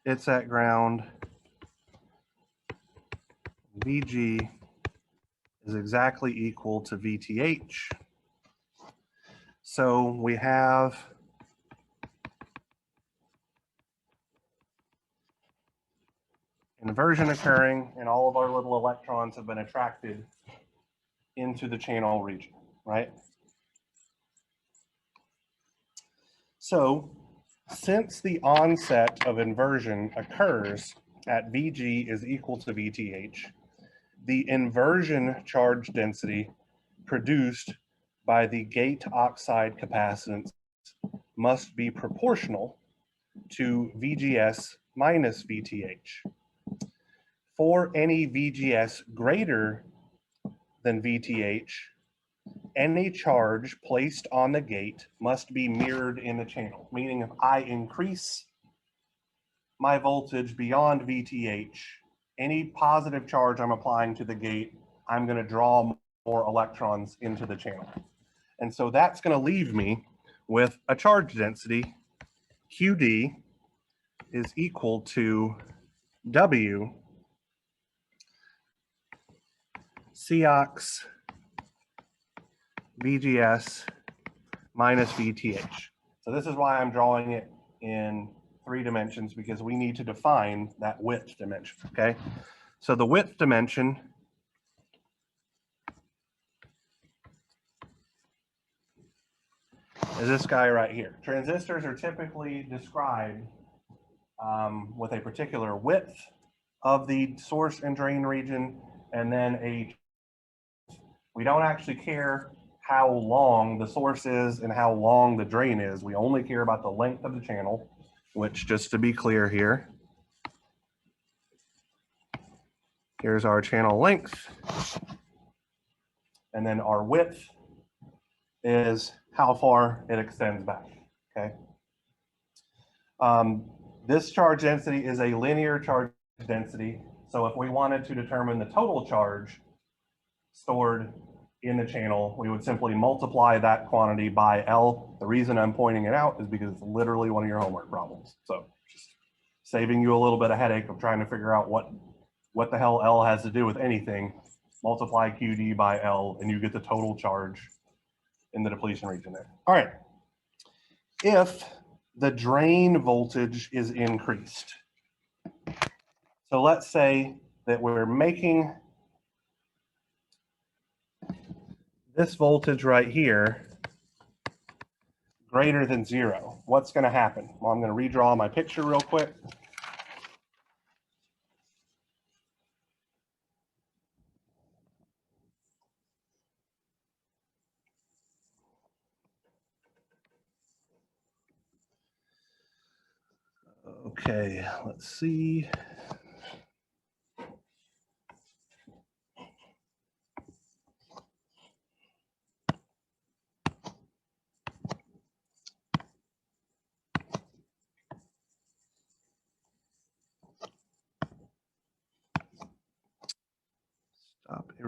Speaker 1: it's at ground. VG is exactly equal to VTH. So we have inversion occurring, and all of our little electrons have been attracted into the channel region, right? So since the onset of inversion occurs at VG is equal to VTH, the inversion charge density produced by the gate oxide capacitance must be proportional to VGS minus VTH. For any VGS greater than VTH, any charge placed on the gate must be mirrored in the channel, meaning if I increase my voltage beyond VTH, any positive charge I'm applying to the gate, I'm going to draw more electrons into the channel. And so that's going to leave me with a charge density, QD is equal to W Cox VGS minus VTH. So this is why I'm drawing it in 3 dimensions, because we need to define that width dimension, okay? So the width dimension is this guy right here. Transistors are typically described with a particular width of the source and drain region, and then we don't actually care how long the source is and how long the drain is. We only care about the length of the channel, which, just to be clear here, here's our channel length, and then our width is how far it extends back, okay? This charge density is a linear charge density. So if we wanted to determine the total charge stored in the channel, we would simply multiply that quantity by L. The reason I'm pointing it out is because it's literally one of your homework problems. So just saving you a little bit of headache of trying to figure out what the hell L has to do with anything. Multiply QD by L and you get the total charge in the depletion region there. All right. If the drain voltage is increased, so let's say that we're making this voltage right here greater than 0. What's going to happen? Well, I'm going to redraw my picture real quick. Okay, let's see.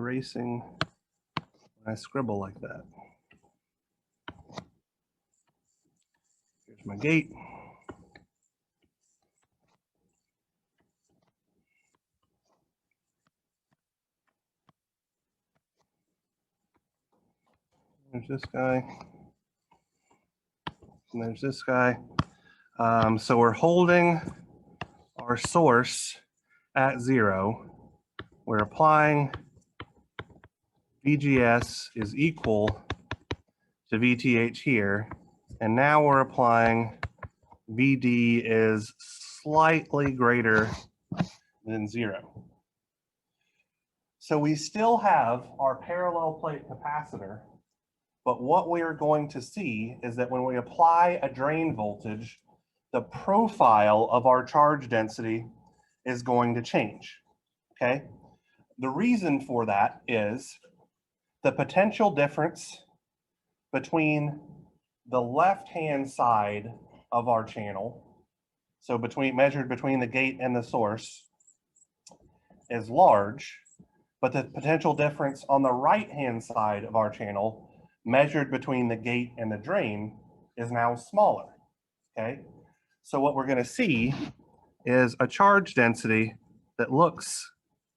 Speaker 1: erasing when I scribble like that. Here's my gate. There's this guy. And there's this guy. So we're holding our source at 0. We're applying VGS is equal to VTH here. And now we're applying VD is slightly greater than 0. So we still have our parallel plate capacitor, but what we are going to see is that when we apply a drain voltage, the profile of our charge density is going to change, okay? The reason for that is the potential difference between the left-hand side of our channel, so measured between the gate and the source, is large, but the potential difference on the right-hand side of our channel, measured between the gate and the drain, is now smaller, okay? So what we're gonna see is a charge density that looks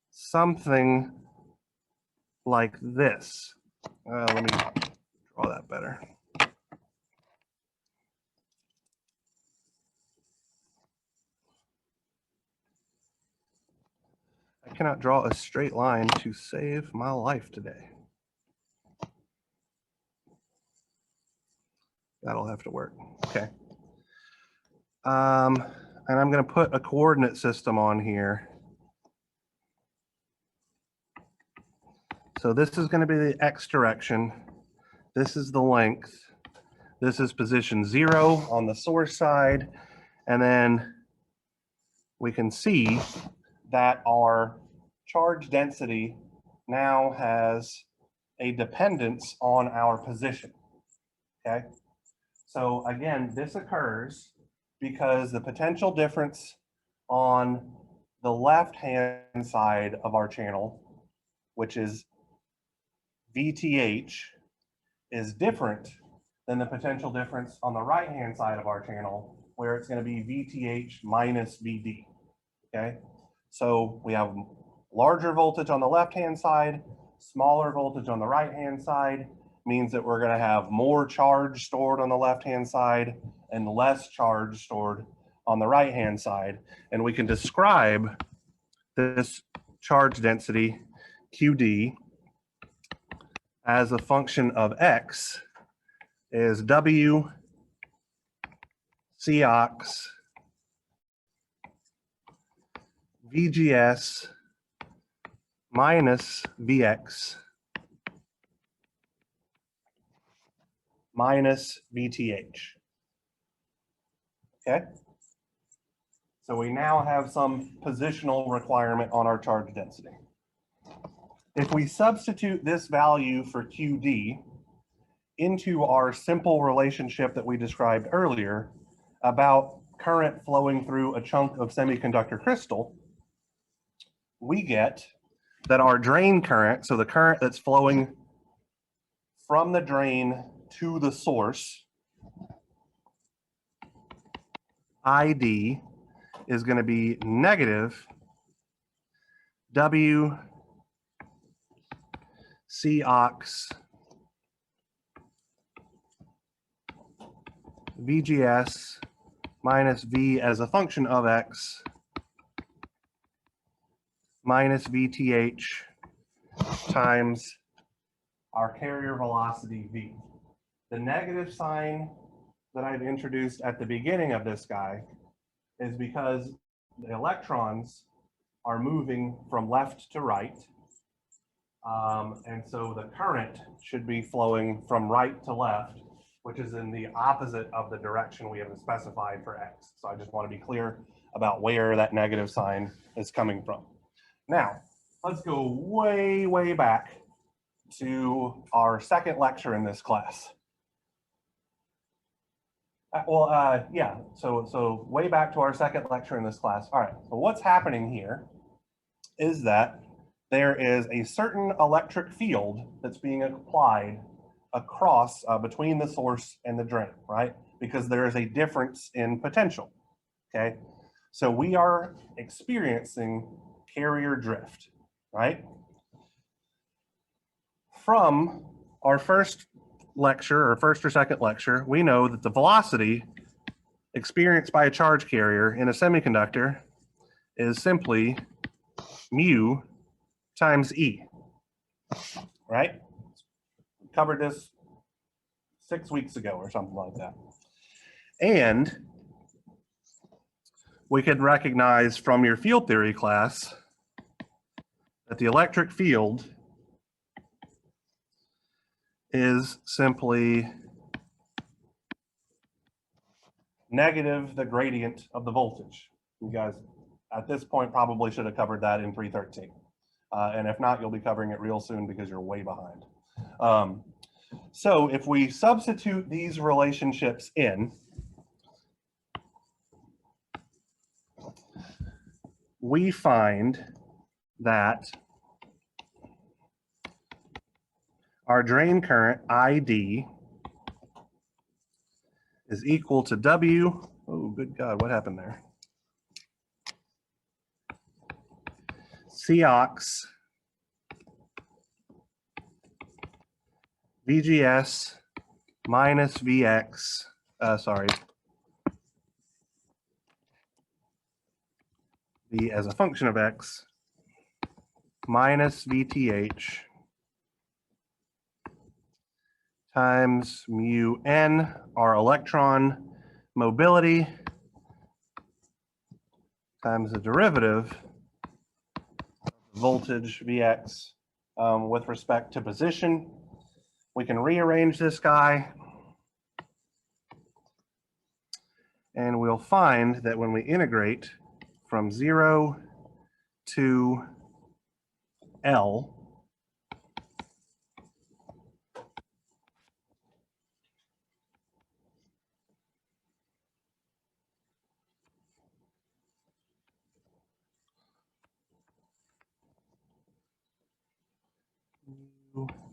Speaker 1: something like this. Let me draw that better. I cannot draw a straight line to save my life today. That'll have to work, okay. And I'm gonna put a coordinate system on here. So this is gonna be the X direction. This is the length. This is position 0 on the source side. And then we can see that our charge density now has a dependence on our position, okay? So again, this occurs because the potential difference on the left-hand side of our channel, which is VTH, is different than the potential difference on the right-hand side of our channel, where it's going to be VTH minus VD, okay? So we have larger voltage on the left-hand side, smaller voltage on the right-hand side, means that we're going to have more charge stored on the left-hand side and less charge stored on the right-hand side. And we can describe this charge density, QD, as a function of X is W Cox VGS minus Vx minus VTH. Okay? So we now have some positional requirement on our charge density. If we substitute this value for QD into our simple relationship that we described earlier about current flowing through a chunk of semiconductor crystal, we get that our drain current, so the current that's flowing from the drain to the source, ID, is going to be negative W Cox VGS minus V as a function of X minus VTH times our carrier velocity V. The negative sign that I've introduced at the beginning of this guy is because the electrons are moving from left to right. And so the current should be flowing from right to left, which is in the opposite of the direction we have specified for X. So I just want to be clear about where that negative sign is coming from. Now, let's go way, way back to our second lecture in this class. So way back to our second lecture in this class. All right, so what's happening here is that there is a certain electric field that's being applied across between the source and the drain, right? Because there is a difference in potential, okay? So we are experiencing carrier drift, right? From our first lecture, or first or second lecture, we know that the velocity experienced by a charge carrier in a semiconductor is simply mu times E, right? We covered this 6 weeks ago or something like that. And we could recognize from your field theory class that the electric field is simply negative the gradient of the voltage. You guys, at this point, probably should have covered that in 313. And if not, you'll be covering it real soon because you're way behind. So if we substitute these relationships in, we find that our drain current, ID, is equal to W. Oh, good God, what happened there? Cox VGS minus VX, V as a function of X, minus VTH times mu N, our electron mobility, times the derivative of voltage Vx with respect to position. We can rearrange this guy, and we'll find that when we integrate from 0 to L,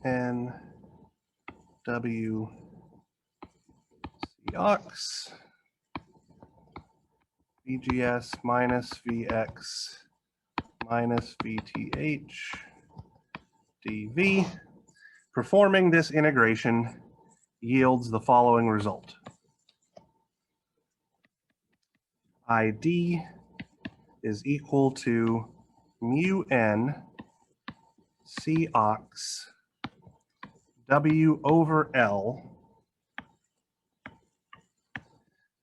Speaker 1: N W Cox VGS minus Vx minus VTH dV. Performing this integration yields the following result. ID is equal to mu N Cox W over L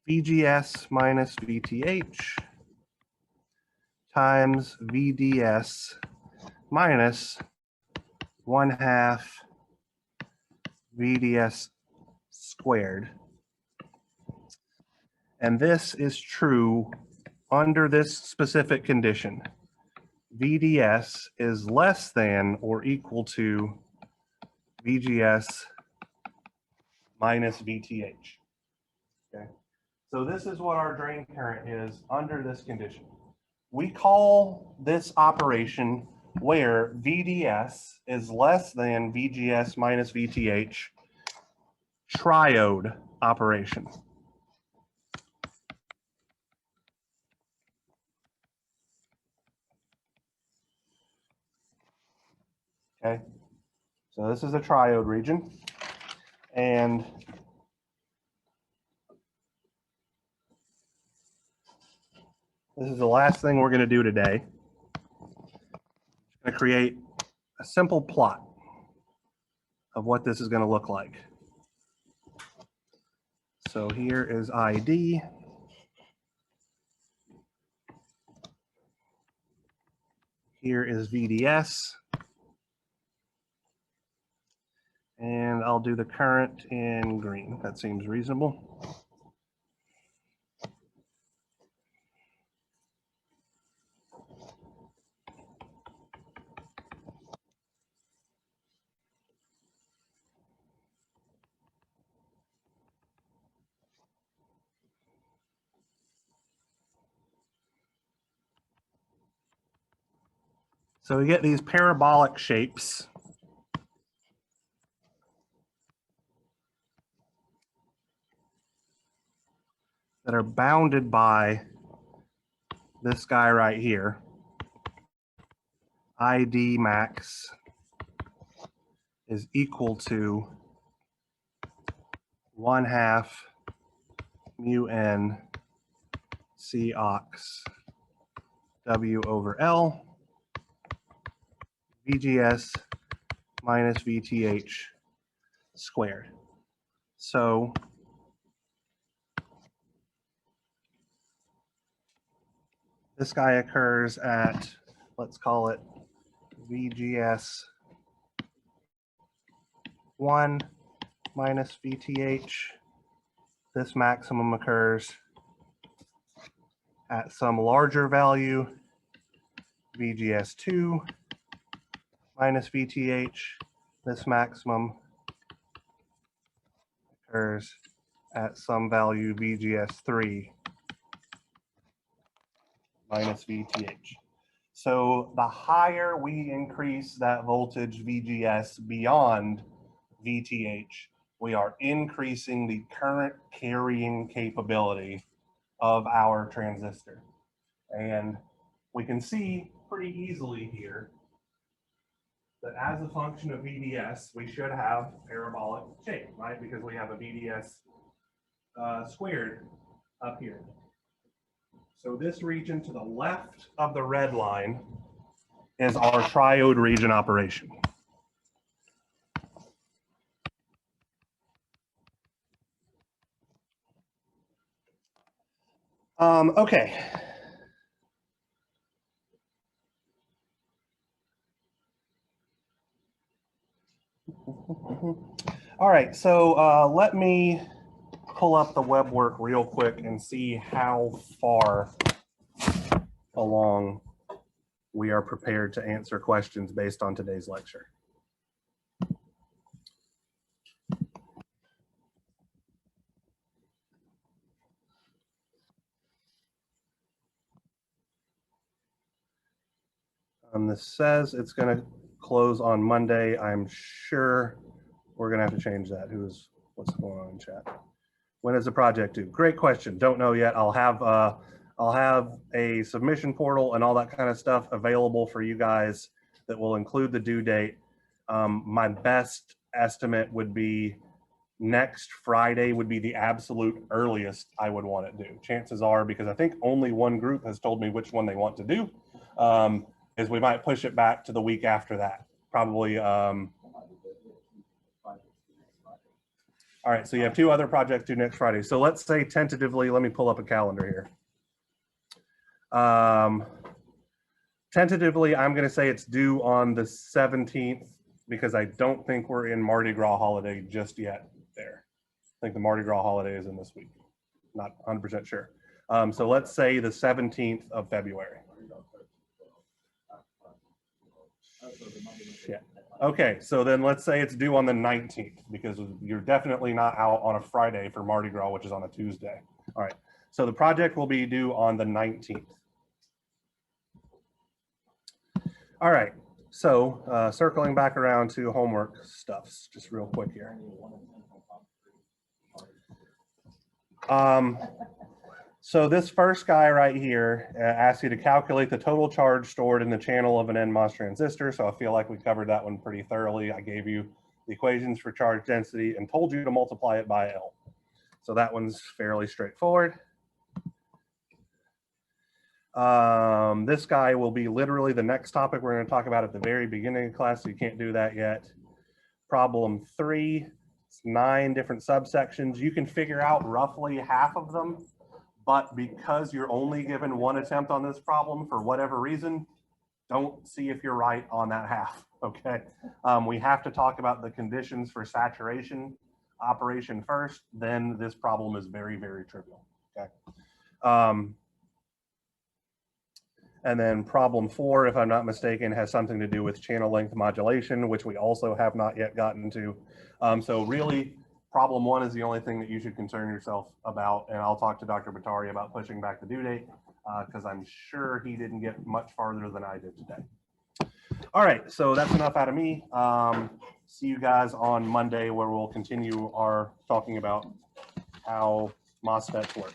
Speaker 1: VGS minus VTH times VDS minus 1/2 VDS squared. And this is true under this specific condition. VDS is less than or equal to VGS minus VTH. Okay. So this is what our drain current is under this condition. We call this operation where VDS is less than VGS minus VTH triode operation. Okay, so this is a triode region, and this is the last thing we're going to do today. I'm going to create a simple plot of what this is going to look like. So here is ID. Here is VDS. And I'll do the current in green. That seems reasonable. So we get these parabolic shapes that are bounded by this guy right here, ID max is equal to 1/2 mu n C ox W over L VGS minus VTH squared. So this guy occurs at, let's call it VGS 1 minus VTH. This maximum occurs at some larger value, VGS 2 minus VTH. This maximum occurs at some value, VGS 3 minus VTH. So the higher we increase that voltage VGS beyond VTH, we are increasing the current carrying capability of our transistor. And we can see pretty easily here that as a function of VDS, we should have parabolic shape, right? Because we have a VDS squared up here. So this region to the left of the red line is our triode region operation. Okay. All right, so let me pull up the web work real quick and see how far along we are prepared to answer questions based on today's lecture. This says it's going to close on Monday. I'm sure we're going to have to change that. What's going on in chat? When is the project due? Great question. Don't know yet. I'll have a submission portal and all that kind of stuff available for you guys that will include the due date. My best estimate would be next Friday would be the absolute earliest I would want it due. Chances are, because I think only one group has told me which one they want to do, is we might push it back to the week after that. Probably. All right, so you have 2 other projects due next Friday. So let's say tentatively, let me pull up a calendar here. Tentatively, I'm going to say it's due on the 17th because I don't think we're in Mardi Gras holiday just yet there. I think the Mardi Gras holiday is in this week. Not 100% sure. So let's say the 17th of February. Yeah. Okay, so then let's say it's due on the 19th because you're definitely not out on a Friday for Mardi Gras, which is on a Tuesday. All right, so the project will be due on the 19th. All right, so circling back around to homework stuffs, just real quick here. So this first guy right here asks you to calculate the total charge stored in the channel of an Nmos transistor. So I feel like we covered that one pretty thoroughly. I gave you the equations for charge density and told you to multiply it by L. So that one's fairly straightforward. This guy will be literally the next topic we're going to talk about at the very beginning of class, so you can't do that yet. Problem 3, it's 9 different subsections. You can figure out roughly half of them. But because you're only given 1 attempt on this problem for whatever reason, don't see if you're right on that half, okay? We have to talk about the conditions for saturation operation first, then this problem is very, very trivial, okay? And then problem 4, if I'm not mistaken, has something to do with channel length modulation, which we also have not yet gotten to. So really, problem 1 is the only thing that you should concern yourself about, and I'll talk to Dr. Batari about pushing back the due date because I'm sure he didn't get much farther than I did today. All right, so that's enough out of me. See you guys on Monday, where we'll continue our talking about how MOSFETs work.